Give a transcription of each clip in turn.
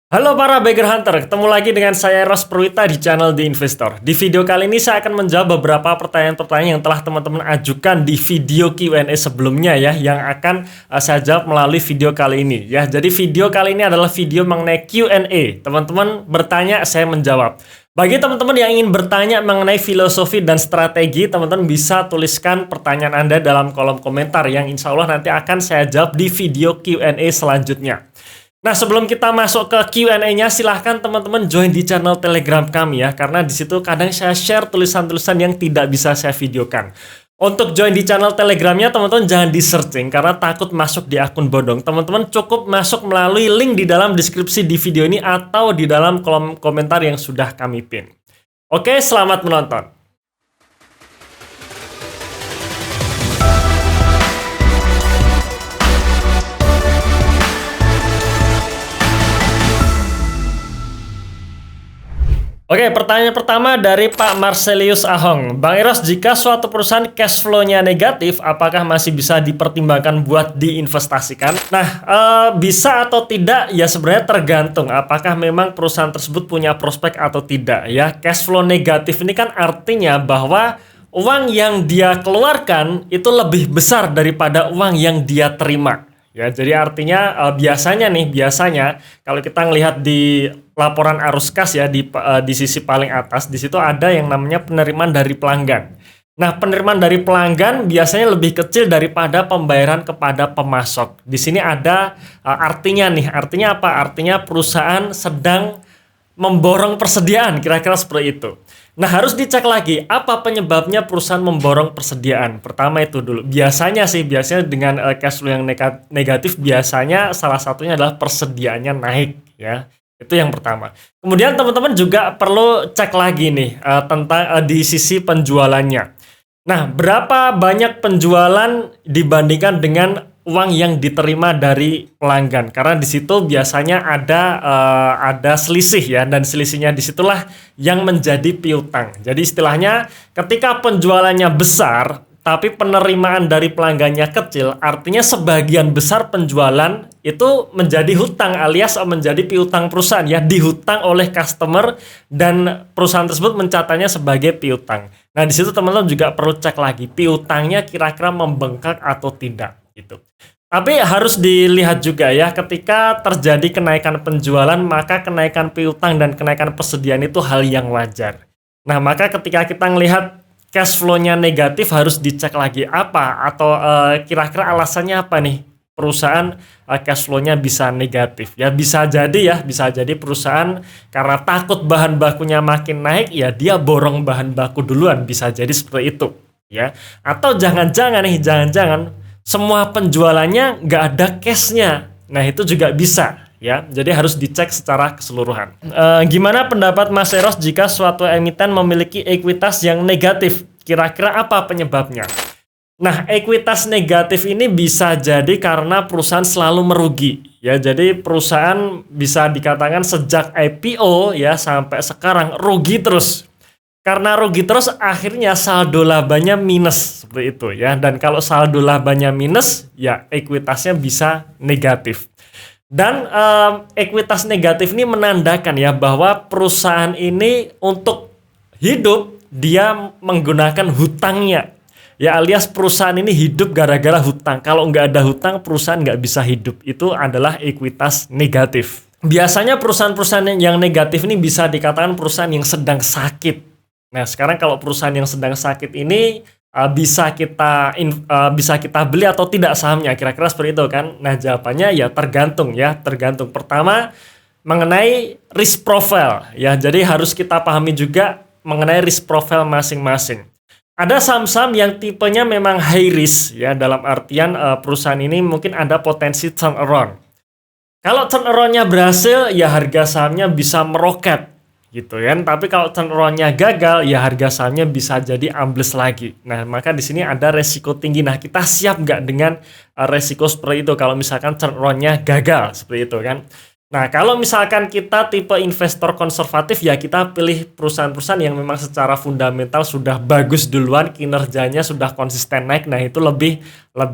Halo para Bagger Hunter, ketemu lagi dengan saya Eros Purwita di channel The Investor. Di video kali ini saya akan menjawab beberapa pertanyaan-pertanyaan yang telah teman-teman ajukan di video Q&A sebelumnya ya, yang akan saya jawab melalui video kali ini ya. Jadi video kali ini adalah video mengenai Q&A. Teman-teman bertanya, saya menjawab. Bagi teman-teman yang ingin bertanya mengenai filosofi dan strategi, teman-teman bisa tuliskan pertanyaan Anda dalam kolom komentar yang insya Allah nanti akan saya jawab di video Q&A selanjutnya. Nah, sebelum kita masuk ke Q&A-nya, silahkan teman-teman join di channel Telegram kami ya, karena di situ kadang saya share tulisan-tulisan yang tidak bisa saya videokan. Untuk join di channel Telegramnya, teman-teman jangan di-searching karena takut masuk di akun bodong. Teman-teman cukup masuk melalui link di dalam deskripsi di video ini atau di dalam kolom komentar yang sudah kami pin. Oke, selamat menonton. Oke, pertanyaan pertama dari Pak Marcelius Ahong. Bang Eros, jika suatu perusahaan cash flow-nya negatif, apakah masih bisa dipertimbangkan buat diinvestasikan? Nah, bisa atau tidak, ya sebenarnya tergantung apakah memang perusahaan tersebut punya prospek atau tidak. Ya, cash flow negatif ini kan artinya bahwa uang yang dia keluarkan itu lebih besar daripada uang yang dia terima. Ya, jadi artinya biasanya kalau kita ngelihat di laporan arus kas ya di sisi paling atas, di situ ada yang namanya penerimaan dari pelanggan. Nah, penerimaan dari pelanggan biasanya lebih kecil daripada pembayaran kepada pemasok. Di sini ada artinya apa? Artinya perusahaan sedang memborong persediaan, kira-kira seperti itu. Nah, harus dicek lagi apa penyebabnya perusahaan memborong persediaan. Pertama itu dulu. Biasanya dengan cash flow yang negatif biasanya salah satunya adalah persediaannya naik ya. Itu yang pertama. Kemudian teman-teman juga perlu cek lagi nih tentang di sisi penjualannya. Nah, berapa banyak penjualan dibandingkan dengan uang yang diterima dari pelanggan, karena di situ biasanya ada selisih ya, dan selisihnya disitulah yang menjadi piutang. Jadi istilahnya ketika penjualannya besar tapi penerimaan dari pelanggannya kecil, artinya sebagian besar penjualan itu menjadi hutang alias menjadi piutang perusahaan ya, dihutang oleh customer dan perusahaan tersebut mencatatnya sebagai piutang. Nah, di situ teman-teman juga perlu cek lagi piutangnya kira-kira membengkak atau tidak gitu. Tapi harus dilihat juga ya, ketika terjadi kenaikan penjualan, maka kenaikan piutang dan kenaikan persediaan itu hal yang wajar. Nah, maka ketika kita melihat cash flow-nya negatif, harus dicek lagi apa atau kira-kira alasannya apa nih perusahaan cash flow-nya bisa negatif. Ya bisa jadi perusahaan karena takut bahan bakunya makin naik ya dia borong bahan baku duluan, bisa jadi seperti itu ya. Atau jangan-jangan semua penjualannya nggak ada cash-nya. Nah, itu juga bisa ya. Jadi harus dicek secara keseluruhan. Gimana pendapat Mas Eros jika suatu emiten memiliki ekuitas yang negatif? Kira-kira apa penyebabnya? Nah, ekuitas negatif ini bisa jadi karena perusahaan selalu merugi. Ya, jadi perusahaan bisa dikatakan sejak IPO ya sampai sekarang rugi terus. Karena rugi terus akhirnya saldo labanya minus seperti itu ya. Dan kalau saldo labanya minus ya ekuitasnya bisa negatif. Dan ekuitas negatif ini menandakan ya bahwa perusahaan ini untuk hidup dia menggunakan hutangnya. Ya alias perusahaan ini hidup gara-gara hutang. Kalau nggak ada hutang perusahaan nggak bisa hidup. Itu adalah ekuitas negatif. Biasanya perusahaan-perusahaan yang negatif ini bisa dikatakan perusahaan yang sedang sakit. Nah, sekarang kalau perusahaan yang sedang sakit ini bisa kita beli atau tidak sahamnya, kira-kira seperti itu kan. Nah, jawabannya ya tergantung. Pertama, mengenai risk profile ya. Jadi harus kita pahami juga mengenai risk profile masing-masing. Ada saham-saham yang tipenya memang high risk ya, dalam artian perusahaan ini mungkin ada potensi turnaround. Kalau turnaround-nya berhasil ya harga sahamnya bisa meroket gitu kan. Tapi kalau turnaround-nya gagal ya harga sahamnya bisa jadi ambles lagi. Nah, maka di sini ada resiko tinggi. Nah, kita siap nggak dengan resiko seperti itu kalau misalkan turnaround-nya gagal seperti itu kan. Nah, kalau misalkan kita tipe investor konservatif ya kita pilih perusahaan-perusahaan yang memang secara fundamental sudah bagus duluan, kinerjanya sudah konsisten naik. Nah, itu lebih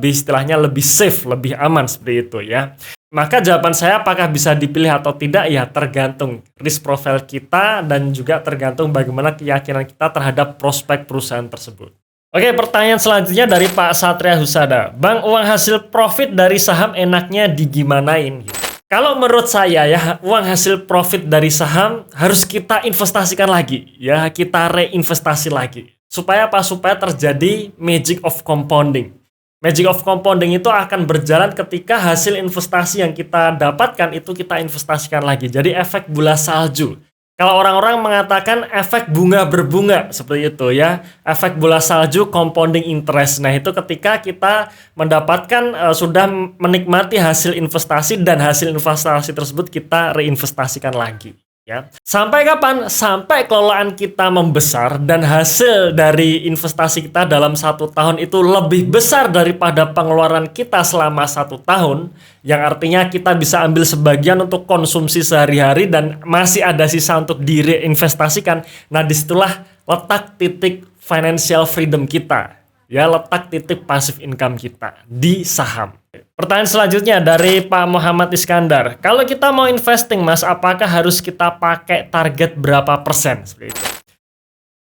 istilahnya lebih safe, lebih aman seperti itu ya. Maka jawaban saya apakah bisa dipilih atau tidak ya tergantung risk profile kita dan juga tergantung bagaimana keyakinan kita terhadap prospek perusahaan tersebut. Oke, pertanyaan selanjutnya dari Pak Satria Husada. Bang, uang hasil profit dari saham enaknya digimanain? Kalau menurut saya ya, uang hasil profit dari saham harus kita investasikan lagi. Ya, kita reinvestasi lagi. Supaya apa? Supaya terjadi magic of compounding. Magic of compounding itu akan berjalan ketika hasil investasi yang kita dapatkan itu kita investasikan lagi. Jadi efek bola salju. Kalau orang-orang mengatakan efek bunga berbunga seperti itu ya. Efek bola salju compounding interest. Nah, itu ketika kita mendapatkan sudah menikmati hasil investasi dan hasil investasi tersebut kita reinvestasikan lagi. Ya. Sampai kapan? Sampai kelolaan kita membesar dan hasil dari investasi kita dalam 1 tahun itu lebih besar daripada pengeluaran kita selama 1 tahun, yang artinya kita bisa ambil sebagian untuk konsumsi sehari-hari dan masih ada sisa untuk direinvestasikan. Nah, disitulah letak titik financial freedom kita, ya, letak titik passive income kita di saham. Pertanyaan selanjutnya dari Pak Muhammad Iskandar. Kalau kita mau investing, Mas, apakah harus kita pakai target berapa persen? Seperti itu.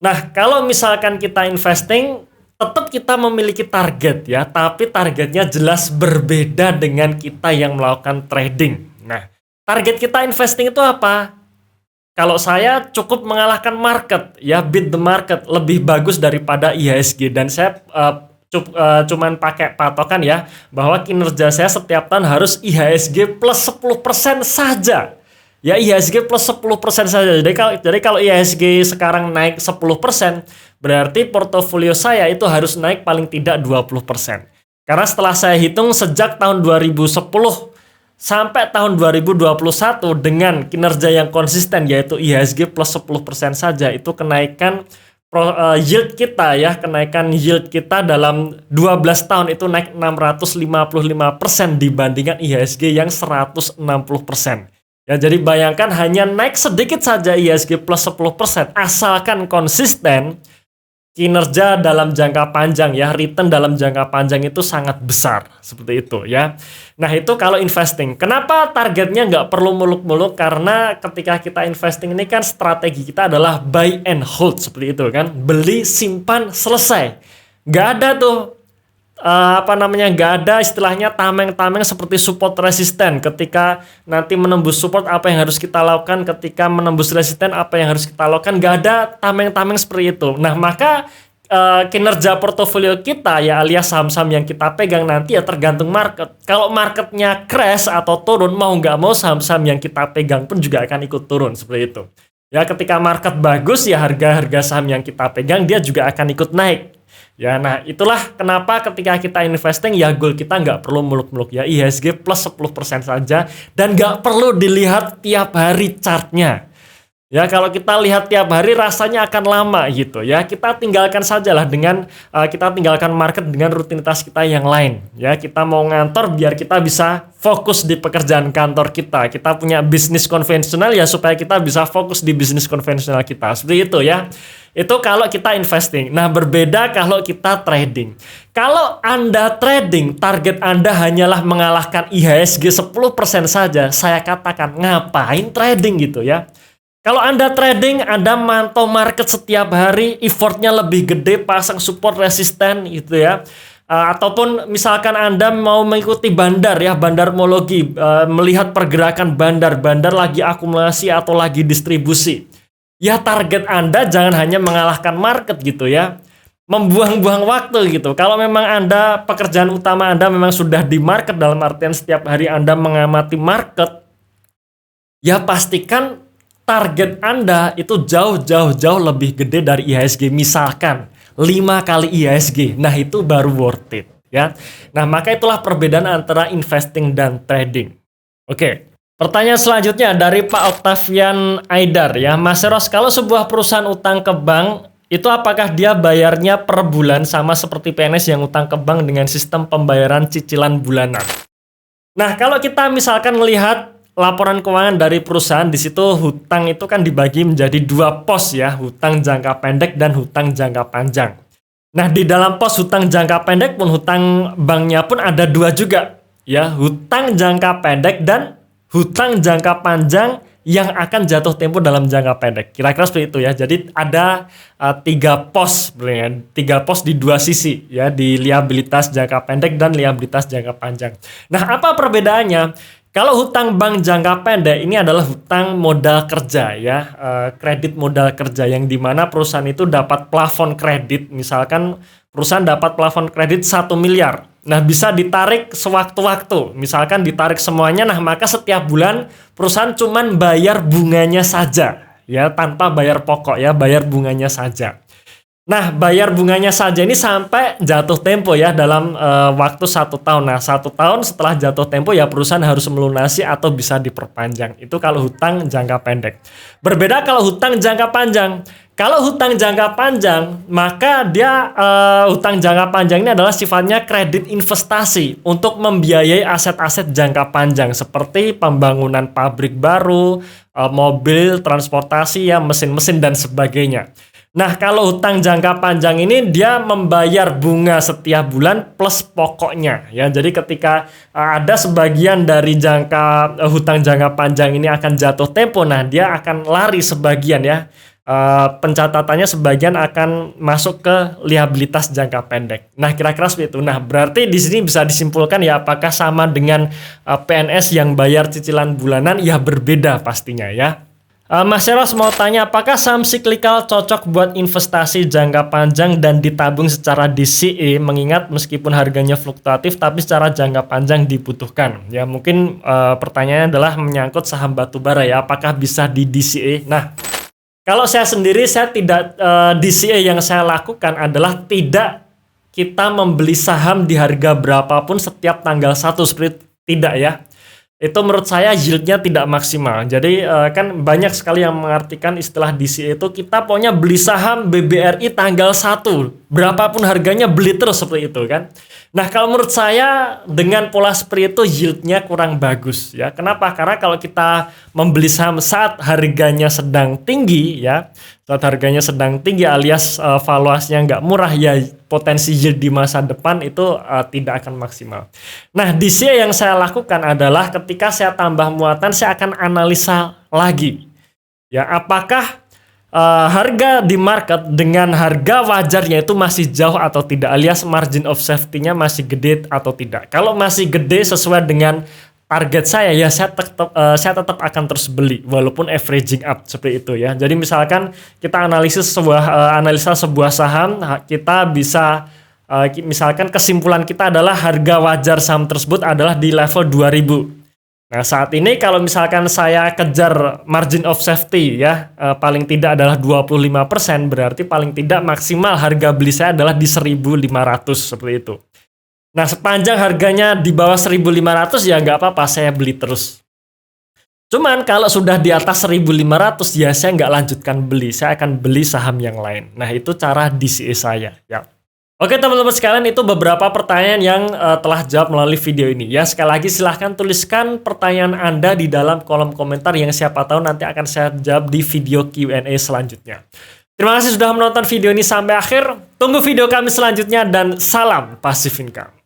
Nah, kalau misalkan kita investing, tetap kita memiliki target ya, tapi targetnya jelas berbeda dengan kita yang melakukan trading. Nah, target kita investing itu apa? Kalau saya cukup mengalahkan market, ya, beat the market, lebih bagus daripada IHSG, dan saya cuman pakai patokan ya, bahwa kinerja saya setiap tahun harus IHSG plus 10% saja. Ya, IHSG plus 10% saja. Jadi kalau IHSG sekarang naik 10%, berarti portofolio saya itu harus naik paling tidak 20%. Karena setelah saya hitung sejak tahun 2010 sampai tahun 2021 dengan kinerja yang konsisten, yaitu IHSG plus 10% saja, itu kenaikan yield kita ya, kenaikan yield kita dalam 12 tahun itu naik 655% dibandingkan IHSG yang 160%. Ya, jadi bayangkan hanya naik sedikit saja IHSG plus 10%, asalkan konsisten, kinerja dalam jangka panjang ya, return dalam jangka panjang itu sangat besar, seperti itu ya. Nah, itu kalau investing. Kenapa targetnya nggak perlu muluk-muluk? Karena ketika kita investing ini kan strategi kita adalah buy and hold, seperti itu kan. Beli, simpan, selesai. Nggak ada tuh nggak ada istilahnya tameng-tameng seperti support resisten. Ketika nanti menembus support, apa yang harus kita lakukan? Ketika menembus resisten, apa yang harus kita lakukan? Nggak ada tameng-tameng seperti itu. Nah, maka kinerja portofolio kita ya, alias saham-saham yang kita pegang nanti ya tergantung market. Kalau marketnya crash atau turun, mau nggak mau saham-saham yang kita pegang pun juga akan ikut turun, seperti itu. Ya, ketika market bagus ya harga-harga saham yang kita pegang dia juga akan ikut naik. Ya, nah itulah kenapa ketika kita investing ya goal kita nggak perlu muluk-muluk ya, IHSG plus 10% saja, dan nggak perlu dilihat tiap hari chartnya. Ya, kalau kita lihat tiap hari rasanya akan lama gitu ya. Kita tinggalkan sajalah dengan kita tinggalkan market dengan rutinitas kita yang lain. Ya, kita mau ngantor biar kita bisa fokus di pekerjaan kantor kita. Kita punya bisnis konvensional ya supaya kita bisa fokus di bisnis konvensional kita. Seperti itu ya. Itu kalau kita investing. Nah, berbeda kalau kita trading. Kalau Anda trading, target Anda hanyalah mengalahkan IHSG 10% saja, saya katakan ngapain trading gitu ya. Kalau Anda trading, Anda mantau market setiap hari, effortnya lebih gede, pasang support resisten gitu ya. Ataupun misalkan Anda mau mengikuti bandar ya, bandarmologi, melihat pergerakan bandar lagi akumulasi atau lagi distribusi. Ya, target Anda jangan hanya mengalahkan market gitu ya. Membuang-buang waktu gitu. Kalau memang Anda, pekerjaan utama Anda memang sudah di market, dalam artian setiap hari Anda mengamati market, ya pastikan target Anda itu jauh lebih gede dari IHSG, misalkan 5 kali IHSG. Nah, itu baru worth it ya. Nah, maka itulah perbedaan antara investing dan trading. Oke. Pertanyaan selanjutnya dari Pak Octavian Aidar ya. Mas Eros, kalau sebuah perusahaan utang ke bank, itu apakah dia bayarnya per bulan sama seperti PNS yang utang ke bank dengan sistem pembayaran cicilan bulanan? Nah, kalau kita misalkan melihat laporan keuangan dari perusahaan, di situ hutang itu kan dibagi menjadi 2 pos ya, hutang jangka pendek dan hutang jangka panjang. Nah, di dalam pos hutang jangka pendek pun hutang banknya pun ada 2 juga. ya, hutang jangka pendek dan hutang jangka panjang yang akan jatuh tempo dalam jangka pendek. Kira-kira seperti itu ya. Jadi ada tiga pos sebenarnya, tiga pos di dua sisi ya, di liabilitas jangka pendek dan liabilitas jangka panjang. Nah, apa perbedaannya? Kalau hutang bank jangka pendek ini adalah hutang modal kerja ya, kredit modal kerja yang dimana perusahaan itu dapat plafon kredit, misalkan perusahaan dapat plafon kredit 1 miliar. Nah, bisa ditarik sewaktu-waktu, misalkan ditarik semuanya, nah maka setiap bulan perusahaan cuman bayar bunganya saja ya, tanpa bayar pokok ya, bayar bunganya saja. Nah, bayar bunganya saja ini sampai jatuh tempo ya, dalam waktu 1 tahun. Nah, 1 tahun setelah jatuh tempo ya perusahaan harus melunasi atau bisa diperpanjang. Itu kalau hutang jangka pendek. Berbeda kalau hutang jangka panjang. Kalau hutang jangka panjang, maka dia hutang jangka panjang ini adalah sifatnya kredit investasi untuk membiayai aset-aset jangka panjang seperti pembangunan pabrik baru, mobil, transportasi ya, mesin-mesin dan sebagainya. Nah, kalau hutang jangka panjang ini dia membayar bunga setiap bulan plus pokoknya ya. Jadi ketika ada sebagian dari hutang jangka panjang ini akan jatuh tempo, nah dia akan lari sebagian ya. Pencatatannya sebagian akan masuk ke liabilitas jangka pendek. Nah, kira-kira seperti itu. Nah, berarti di sini bisa disimpulkan ya, apakah sama dengan PNS yang bayar cicilan bulanan? Ya berbeda pastinya ya. Mas Eros mau tanya, apakah saham siklikal cocok buat investasi jangka panjang dan ditabung secara DCA, mengingat meskipun harganya fluktuatif tapi secara jangka panjang dibutuhkan? Ya mungkin pertanyaannya adalah menyangkut saham batubara ya, apakah bisa di DCA? Nah, kalau saya sendiri, saya tidak, DCA yang saya lakukan adalah tidak kita membeli saham di harga berapapun setiap tanggal 1, seperti tidak ya. Itu menurut saya yieldnya tidak maksimal. Jadi kan banyak sekali yang mengartikan istilah DCA itu kita pokoknya beli saham BBRI tanggal 1, berapapun harganya beli terus seperti itu kan. Nah, kalau menurut saya dengan pola seperti itu yieldnya kurang bagus ya. Kenapa? Karena kalau kita membeli saham saat harganya sedang tinggi ya, saat harganya sedang tinggi alias valuasinya nggak murah ya, potensi yield di masa depan itu tidak akan maksimal. Nah, DCA yang saya lakukan adalah ketika saya tambah muatan, saya akan analisa lagi ya, apakah harga di market dengan harga wajarnya itu masih jauh atau tidak, alias margin of safety-nya masih gede atau tidak. Kalau masih gede sesuai dengan target saya ya, saya tetap akan terus beli walaupun averaging up seperti itu ya. Jadi misalkan kita analisa sebuah saham, kita bisa misalkan kesimpulan kita adalah harga wajar saham tersebut adalah di level 2000. Nah, saat ini kalau misalkan saya kejar margin of safety ya, paling tidak adalah 25%, berarti paling tidak maksimal harga beli saya adalah di 1.500 seperti itu. Nah, sepanjang harganya di bawah 1.500 ya nggak apa-apa, saya beli terus. Cuman kalau sudah di atas 1.500 ya saya nggak lanjutkan beli, saya akan beli saham yang lain. Nah, itu cara DCA saya ya. Oke teman-teman sekalian, itu beberapa pertanyaan yang telah jawab melalui video ini ya. Sekali lagi silahkan tuliskan pertanyaan Anda di dalam kolom komentar yang siapa tahu nanti akan saya jawab di video Q&A selanjutnya. Terima kasih sudah menonton video ini sampai akhir. Tunggu video kami selanjutnya dan salam Passive Income.